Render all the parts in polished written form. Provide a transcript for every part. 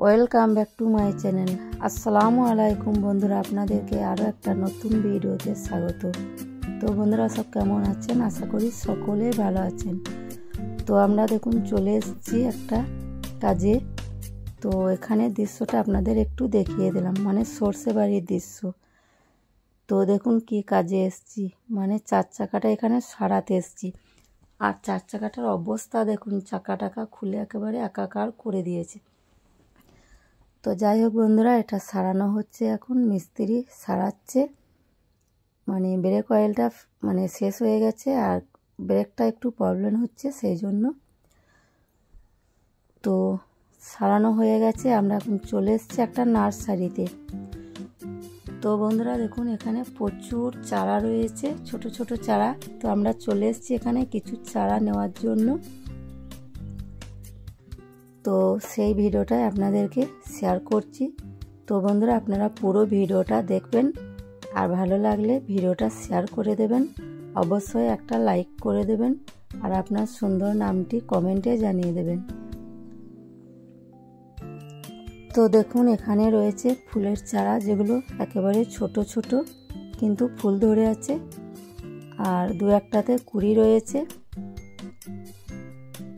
Welcome back to my channel. আসসালামু আলাইকুম বন্ধুরা, আপনাদেরকে আরও একটা নতুন ভিডিওতে স্বাগত। তো বন্ধুরা সব কেমন আছেন? আশা করি সকলে ভালো আছেন। তো আমরা দেখুন চলে এসেছি একটা কাজে। তো এখানে দৃশ্যটা আপনাদের একটু দেখিয়ে দিলাম, মানে সর্ষে বাড়ির দৃশ্য। তো দেখুন কি কাজে এসেছি, মানে চার চাকাটা এখানে সারাতে এসেছি। আর চার চাকাটার অবস্থা দেখুন, চাকা টাকা খুলে একেবারে একাকার করে দিয়েছে। তো যাই হোক বন্ধুরা, এটা সারানো হচ্ছে, এখন মিস্ত্রি সারাচ্ছে। মানে ব্রেক অয়েলটা মানে শেষ হয়ে গেছে আর ব্রেকটা একটু প্রবলেম হচ্ছে, সেই জন্য। তো সারানো হয়ে গেছে, আমরা এখন চলে এসেছি একটা নার্সারিতে। তো বন্ধুরা দেখুন এখানে প্রচুর চারা রয়েছে, ছোট ছোট চারা। তো আমরা চলে এসেছি এখানে কিছু চারা নেওয়ার জন্য। তো সেই ভিডিওটাই আপনাদেরকে শেয়ার করছি। তো বন্ধুরা আপনারা পুরো ভিডিওটা দেখবেন, আর ভালো লাগলে ভিডিওটা শেয়ার করে দেবেন, অবশ্যই একটা লাইক করে দেবেন, আর আপনার সুন্দর নামটি কমেন্টে জানিয়ে দেবেন। তো দেখুন এখানে রয়েছে ফুলের চারা, যেগুলো একেবারে ছোট ছোট কিন্তু ফুল ধরে আছে, আর দু একটাতে কুড়ি রয়েছে।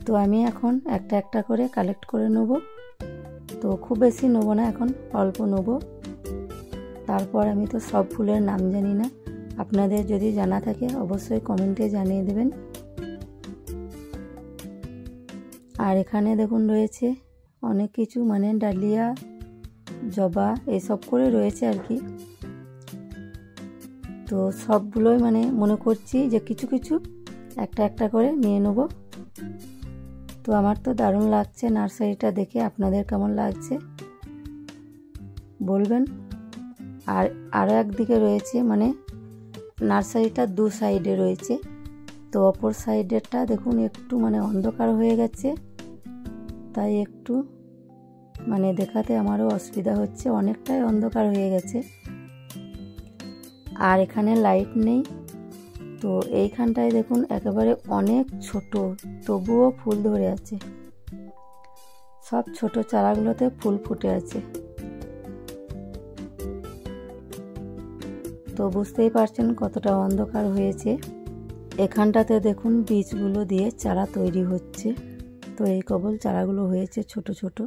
তো আমি এখন একটা একটা করে কালেক্ট করে নেব। তো খুব বেশি নেবো না, এখন অল্প নেব। তারপর আমি তো সব ফুলের নাম জানি না, আপনাদের যদি জানা থাকে অবশ্যই কমেন্টে জানিয়ে দেবেন। আর এখানে দেখুন রয়েছে অনেক কিছু, মানে ডালিয়া, জবা এসব করে রয়েছে আর কি। তো সবগুলোই মানে মনে করছি যে কিছু কিছু একটা একটা করে নিয়ে নেব। তো আমার তো দারুণ লাগছে নার্সারিটা দেখে, আপনাদের কেমন লাগছে বলবেন। আর আরও একদিকে রয়েছে, মানে নার্সারিটা দু সাইডে রয়েছে। তো অপর সাইডেরটা দেখুন একটু মানে অন্ধকার হয়ে গেছে, তাই একটু মানে দেখাতে আমারও অসুবিধা হচ্ছে, অনেকটাই অন্ধকার হয়ে গেছে। আর এখানে লাইট নেই। তো এইখানটায় দেখুন একেবারে অনেক ছোট, তবুও ফুল ধরে আছে। সব ছোট চারাগুলোতে ফুল ফুটে আছে। তো বুঝতেই পারছেন কতটা অন্ধকার হয়েছে। এখানটাতে দেখুন বীজগুলো দিয়ে চারা তৈরি হচ্ছে। তো এই কেবল চারাগুলো হয়েছে ছোট ছোট।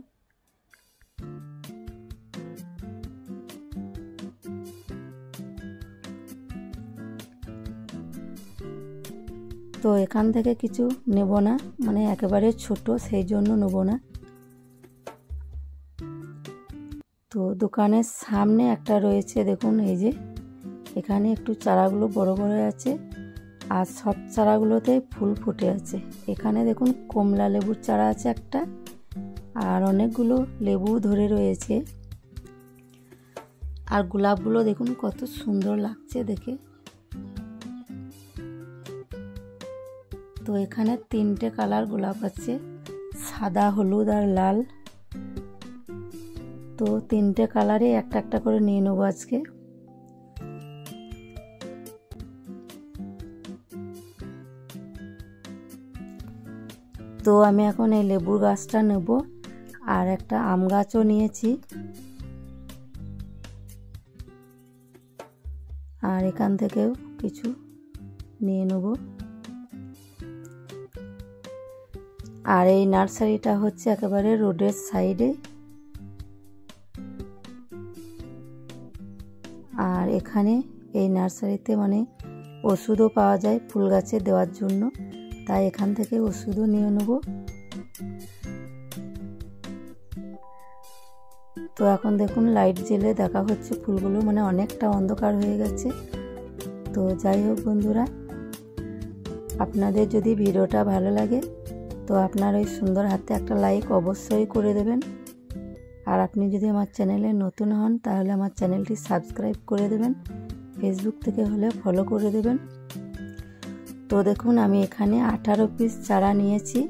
তো এখান থেকে কিছু নেব না, মানে একেবারে ছোট, সেই জন্য নেব না। তো দোকানের সামনে একটা রয়েছে দেখুন, এই যে এখানে একটু চারাগুলো বড় বড় আছে, আর সব চারাগুলোতে ফুল ফুটে আছে। এখানে দেখুন কমলা লেবুর চারা আছে একটা, আর অনেকগুলো লেবু ধরে রয়েছে। আর গোলাপগুলো দেখুন কত সুন্দর লাগছে দেখে। তো এখানে তিনটে কালার গোলাপ আছে, সাদা, হলুদ আর লাল। তো তিনটে কালারে একটা একটা করে নিয়ে নেবো আজকে। তো আমি এখন এই লেবুর গাছটা নেব, আর একটা আম গাছও নিয়েছি। আর এখান থেকেও কিছু নিয়ে নেব। আর এই নার্সারিটা হচ্ছে একেবারে রোডের সাইডে। আর এখানে এই নার্সারিতে মানে ওষুধও পাওয়া যায় ফুল গাছে দেওয়ার জন্য, তাই এখান থেকে ওষুধও নিয়ে নেব। তো এখন দেখুন লাইট জ্বেলে দেখা হচ্ছে ফুলগুলো, মানে অনেকটা অন্ধকার হয়ে গেছে। তো যাই হোক বন্ধুরা, আপনাদের যদি ভিডিওটা ভালো লাগে তো আপনার ওই সুন্দর হাতে একটা লাইক অবশ্যই করে দেবেন। আর আপনি যদি আমার চ্যানেলে নতুন হন তাহলে আমার চ্যানেলটি সাবস্ক্রাইব করে দেবেন, ফেসবুক থেকে হলে ফলো করে দেবেন। তো দেখুন আমি এখানে 18 পিস চারা নিয়েছি।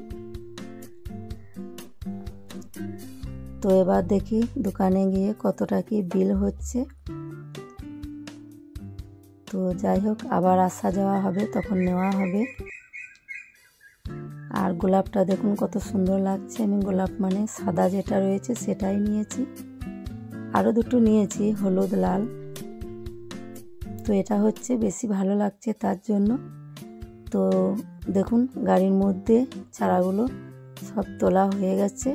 তো এবার দেখি দোকানে গিয়ে কতটা কি বিল হচ্ছে। তো যাই হোক, আবার আসা যাওয়া হবে, তখন নেওয়া হবে। আর গোলাপটা দেখুন কত সুন্দর লাগছে। আমি গোলাপ মানে সাদা যেটা রয়েছে সেটাই নিয়েছি, আরও দুটো নিয়েছি হলুদ লাল, তো এটা হচ্ছে বেশি ভালো লাগছে তার জন্য। তো দেখুন গাড়ির মধ্যে চারাগুলো সব তোলা হয়ে গেছে।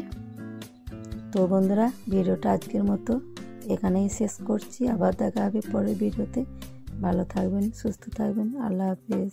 তো বন্ধুরা ভিডিওটা আজকের মতো এখানেই শেষ করছি, আবার দেখা হবে পরের ভিডিওতে। ভালো থাকবেন, সুস্থ থাকবেন, আল্লাহ হাফেজ।